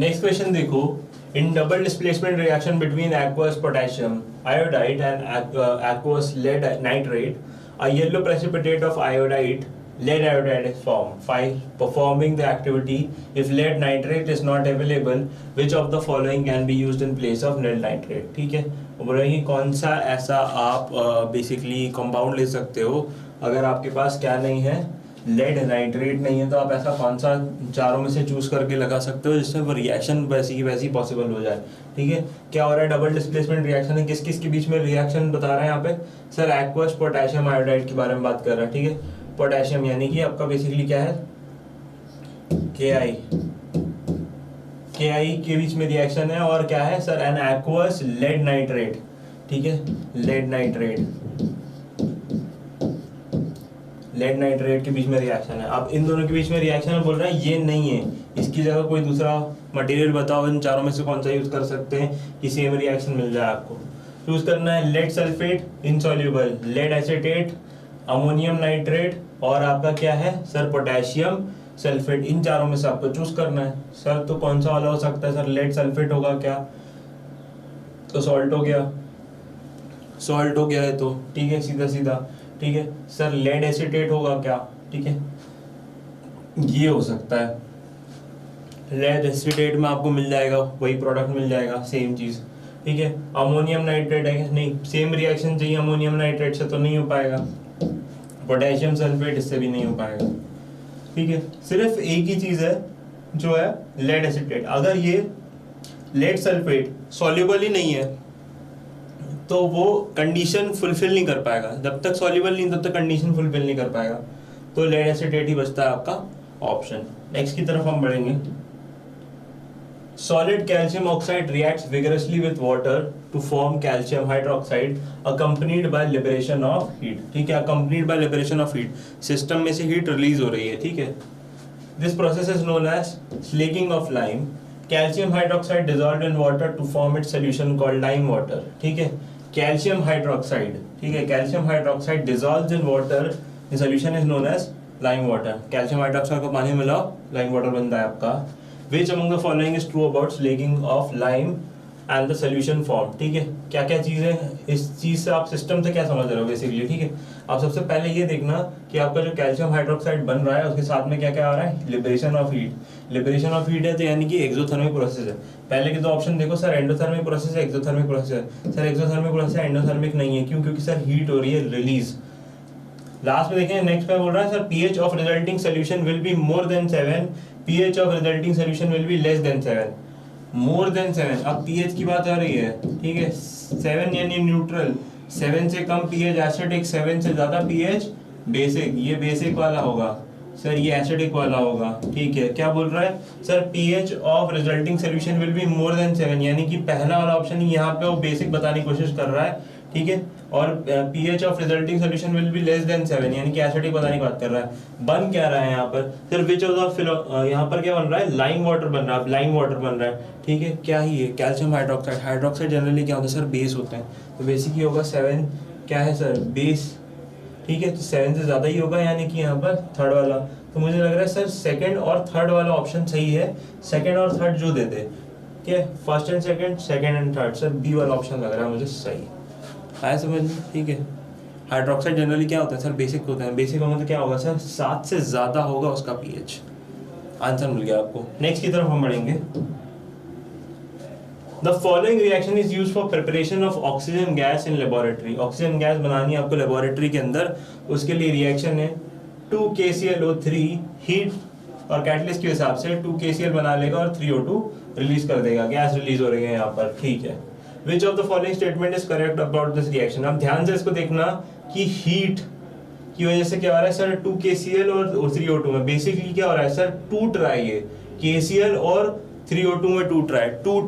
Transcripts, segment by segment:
Next question देखो, in double displacement reaction between aqueous potassium iodide and aqueous lead nitrate, a yellow precipitate of lead iodide is formed. While performing the activity, if lead nitrate is not available, which of the following can be used in place of lead nitrate? ठीक है, बोल रहे हैं कि कौन सा ऐसा आप बेसिकली कंपाउंड ले सकते हो अगर आपके पास क्या नहीं है, लेड नाइट्रेट नहीं है, तो आप ऐसा कौन सा चारों में से चूज करके लगा सकते हो जिससे वो रिएक्शन वैसी की वैसी पॉसिबल हो जाए। ठीक है, क्या हो रहा है, डबल डिस्प्लेसमेंट रिएक्शन है, किस किस के बीच में रिएक्शन बता रहा है यहाँ पे सर, एक्वस पोटेशियम आयोडाइड के बारे में बात कर रहा है। ठीक है, पोटेशियम यानी कि आपका बेसिकली क्या है, के के बीच में रिएक्शन है, और क्या है sir, an aqueous lead nitrate. ठीक है, लेड नाइट्रेट के बीच में रिएक्शन है। अब इन दोनों के बीच में रिएक्शन है, बोल रहा है ये नहीं है, इसकी जगह कोई दूसरा मटेरियल बताओ, इन चारों में से कौन सा यूज कर सकते हैं कि सेम रिएक्शन मिल जाए आपको। चूज करना है lead sulphate insoluble, lead acetate, ammonium nitrate और आपका क्या है सर, पोटेशियम सल्फेट। इन चारों में से आपको चूज करना है। सर तो कौन सा वाला हो सकता है सर, लेड सल्फेट होगा क्या, तो सॉल्ट हो गया, सॉल्ट हो गया है तो ठीक है, सीधा सीधा। ठीक है सर, लेड एसीटेट होगा क्या, ठीक है ये हो सकता है, लेड एसीटेट में आपको मिल जाएगा वही प्रोडक्ट मिल जाएगा, सेम चीज। ठीक है, अमोनियम नाइट्रेट है नहीं, सेम रिएक्शन चाहिए अमोनियम नाइट्रेट से तो नहीं हो पाएगा, पोटेशियम सल्फेट इससे भी नहीं हो पाएगा। ठीक है, सिर्फ एक ही चीज है जो है लेड एसीटेट। अगर ये लेड सल्फेट सॉल्युबल ही नहीं है तो वो कंडीशन फुलफिल नहीं कर पाएगा, जब तक सॉल्युबल नहीं तब तक कंडीशन फुलफिल नहीं कर पाएगा, तो लेड एसीटेट ही बचता है आपका ऑप्शन। नेक्स्ट की तरफ हम बढ़ेंगे। Solid calcium oxide reacts vigorously with water to form calcium hydroxide accompanied by liberation of heat। ठीक है, accompanied by liberation of heat, system में से हीट रिलीज हो रही है। ठीक है, this process is known as slaking of lime। Calcium hydroxide dissolved in water to form its solution called lime water। ठीक है, कैल्शियम हाइड्रोक्साइड, ठीक है calcium hydroxide dissolved in water, the solution is known as lime water। Calcium hydroxide को पानी मिलाओ, lime water बनता है आपका। Which among the following is true about slaking of lime and the solution form। ठीक है, क्या क्या चीजें, इस चीज से आप सिस्टम से क्या समझ रहे हो बेसिकली। ठीक है, आप सबसे पहले ये देखना कि आपका जो कैल्शियम हाइड्रोक्साइड बन रहा है उसके साथ में क्या क्या आ रहा है, liberation of heat. Liberation of heat है तो यानी कि एक्सोथर्मिक प्रोसेस है। पहले के दो ऑप्शन देखो सर, एंडोथर्मिक प्रोसेस है, एक्सोथर्मिक प्रोसेस है। सर एक्सोथर्मिक प्रोसेस है, एंडोथर्मिक नहीं है, क्यों, क्योंकि सर हीट हो रही है रिलीज। लास्ट में देखें, नेक्स्ट पे बोल रहा है sir, pH of resulting solution will be more than 7, pH of resulting solution will be less than 7। More than 7, अब pH की बात आ रही है। ठीक है, 7 यानी न्यूट्रल, 7 से कम pH एसिडिक, 7 से ज्यादा pH बेसिक। ये बेसिक वाला होगा सर, ये एसिडिक वाला होगा। ठीक है, क्या बोल रहा है sir, pH of resulting solution will be more than 7, यानी कि पहला वाला ऑप्शन यहाँ पे वो बेसिक बताने की कोशिश कर रहा है। ठीक है, और pH of resulting solution will be less than 7, यानी कि एसिडिक बताने की बात कर रहा है। बन क्या रहा है यहाँ पर सर, विच ऑफ द यहाँ पर क्या बन रहा है, लाइम वाटर बन रहा है, लाइम वाटर बन रहा है। ठीक है, क्या ही है, कैल्शियम हाइड्रोक्साइड। हाइड्रोक्साइड जनरली क्या होता है सर, बेस होते हैं, तो बेसिक ही होगा 7, क्या है सर, बेस। ठीक है, तो 7 से ज्यादा ही होगा, यानी कि यहाँ पर थर्ड वाला। तो मुझे लग रहा है सर सेकंड और थर्ड वाला ऑप्शन सही है, सेकंड और थर्ड जो दे दे। ठीक है, first and second, second and third, sir B वाला ऑप्शन लग रहा है मुझे सही है समझ। ठीक है, हाइड्रोक्साइड जनरली क्या होता है सर, बेसिक होता है, बेसिक होगा तो क्या होगा सर, 7 से ज्यादा होगा उसका pH। आंसर मिल गया आपको। नेक्स्ट की तरफ हम बढ़ेंगे। The following reaction is used for preparation of oxygen gas in laboratory। Oxygen gas बनानी है आपको लेबोरेटरी के अंदर, उसके लिए रिएक्शन है 2KClO3 हीट और कैटलिस्ट के हिसाब से 2KCl बना लेगा और 3O2 रिलीज कर देगा, गैस रिलीज हो रही है यहाँ पर। ठीक है, Which of the following statement is correct about this reaction। अब ध्यान से इसको देखना कि हीट की वजह से क्या हो रहा है सर, 2KCl और 3O2 में बेसिकली क्या हो रहा है सर, टूट रहा है ये KCl और 3O2 में टूट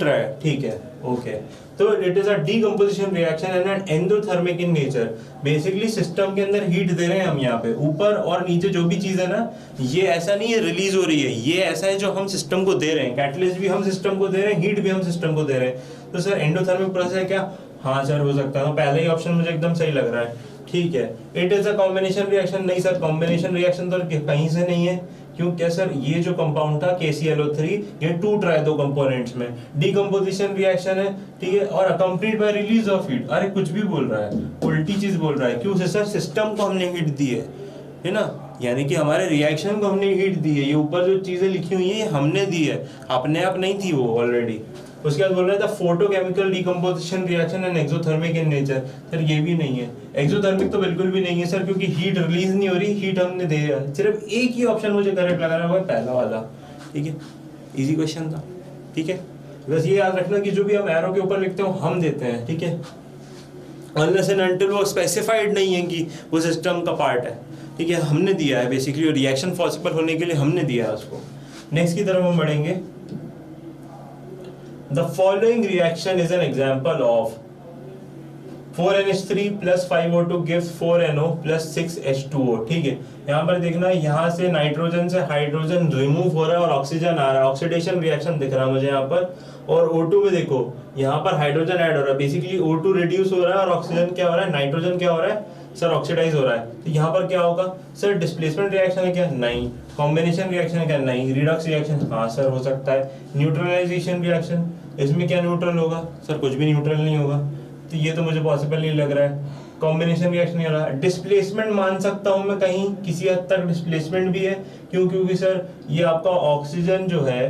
रहा है। ठीक है, ओके, तो it is a decomposition reaction and an endothermic in nature. Basically system के अंदर हीट दे रहे हैं हम यहाँ पे, ऊपर और नीचे जो भी चीज है ना, ये ऐसा नहीं है रिलीज हो रही है, ये ऐसा है जो हम सिस्टम को दे रहे हैं, कैटलिस्ट भी हम सिस्टम को दे रहे हैं, हीट भी हम सिस्टम को दे रहे हैं। तो सर एंडोथर्मिक प्रोसेस है क्या, हाँ सर हो सकता है, तो पहला ही ऑप्शन मुझे एकदम सही लग रहा है। ठीक है, it is a combination reaction, नहीं सर कॉम्बिनेशन रिएक्शन तो कहीं से नहीं है, क्यों, क्या सर ये जो कंपाउंड था KClO3 ये टूट रहा है दो कंपोनेंट्स में, डीकंपोजिशन रिएक्शन है, ठीक है, और accompanied by release of heat. अरे कुछ भी बोल रहा है, उल्टी चीज बोल रहा है। क्यों से सर, सिस्टम को हमने हीट दी है ना, यानी कि हमारे रिएक्शन को हमने हीट दी है। ये ऊपर जो चीजें लिखी हुई है ये हमने दी है, अपने आप नहीं थी वो ऑलरेडी। उसके बाद बोल रहा था photochemical decomposition reaction and exothermic in nature. Sir ये भी नहीं है, एक्सोथर्मिक तो बिल्कुल भी नहीं है सर, क्योंकि हीट रिलीज नहीं हो रही, हीट हमने दे दिया। सिर्फ एक ही ऑप्शन मुझे करेक्ट लगा रहा है, वो पहला वाला, ठीक है, इजी क्वेश्चन था, ठीक है। बस ये याद रखना कि जो भी हम एरो के ऊपर लिखते हैं हम देते हैं, ठीक है, अनलेस एंड अनटिल वो स्पेसिफाइड नहीं है कि वो सिस्टम का पार्ट है, ठीक है, हमने दिया है बेसिकली, रिएक्शन पॉसिबल होने के लिए हमने दिया है उसको। नेक्स्ट की तरफ हम बढ़ेंगे। The following reaction is an example of 4NH3 plus 5O2 gives 4NO plus 6H2O, ठीक है। यहाँ पर देखना, यहाँ से नाइट्रोजन से हाइड्रोजन रिमूव हो रहा है और ऑक्सीजन आ रहा है, ऑक्सीडेशन रिएक्शन दिख रहा है मुझे यहाँ पर। और O2 में देखो, यहाँ पर हाइड्रोजन ऐड हो रहा है, बेसिकली O2 रिड्यूस हो रहा है और ऑक्सीजन क्या हो रहा है, नाइट्रोजन क्या हो रहा है सर, ऑक्सीडाइज हो रहा है। तो यहाँ पर क्या होगा सर, डिस्प्लेसमेंट रिएक्शन है क्या, नहीं। कॉम्बिनेशन रिएक्शन है क्या, नहीं। रिडक्स रिएक्शन, हाँ सर हो सकता है। न्यूट्रलाइजेशन रिएक्शन, इसमें क्या न्यूट्रल होगा सर, कुछ भी न्यूट्रल नहीं होगा, तो ये तो मुझे पॉसिबल नहीं लग रहा है। कॉम्बिनेशन रिएक्शन नहीं हो रहा। डिस्प्लेसमेंट मान सकता हूँ मैं, कहीं किसी हद तक डिस्प्लेसमेंट भी है, क्यों, क्योंकि सर ये आपका ऑक्सीजन जो है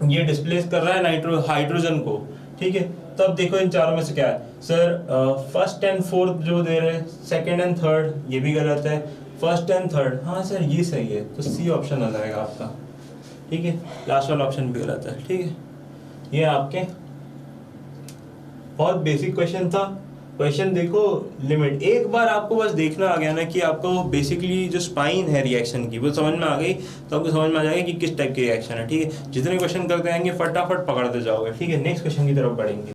ये डिस्प्लेस कर रहा है हाइड्रोजन को, ठीक है। तो अब देखो इन चारों में से क्या है सर, फर्स्ट एंड फोर्थ जो दे रहे हैं, सेकंड एंड थर्ड ये भी गलत है, फर्स्ट एंड थर्ड, हाँ सर ये सही है, तो सी ऑप्शन आ जाएगा आपका, ठीक है। लास्ट वाला ऑप्शन भी गलत है, ठीक है। ये आपके बहुत बेसिक क्वेश्चन था। क्वेश्चन देखो, लिमिट एक बार आपको बस देखना आ गया ना कि आपको बेसिकली जो स्पाइन है रिएक्शन की वो समझ में आ गई, तो आपको समझ में आ जाएगा कि किस टाइप की रिएक्शन है, ठीक है। जितने क्वेश्चन करते आएंगे फटाफट पकड़ते जाओगे, ठीक है। नेक्स्ट क्वेश्चन की तरफ बढ़ेंगे।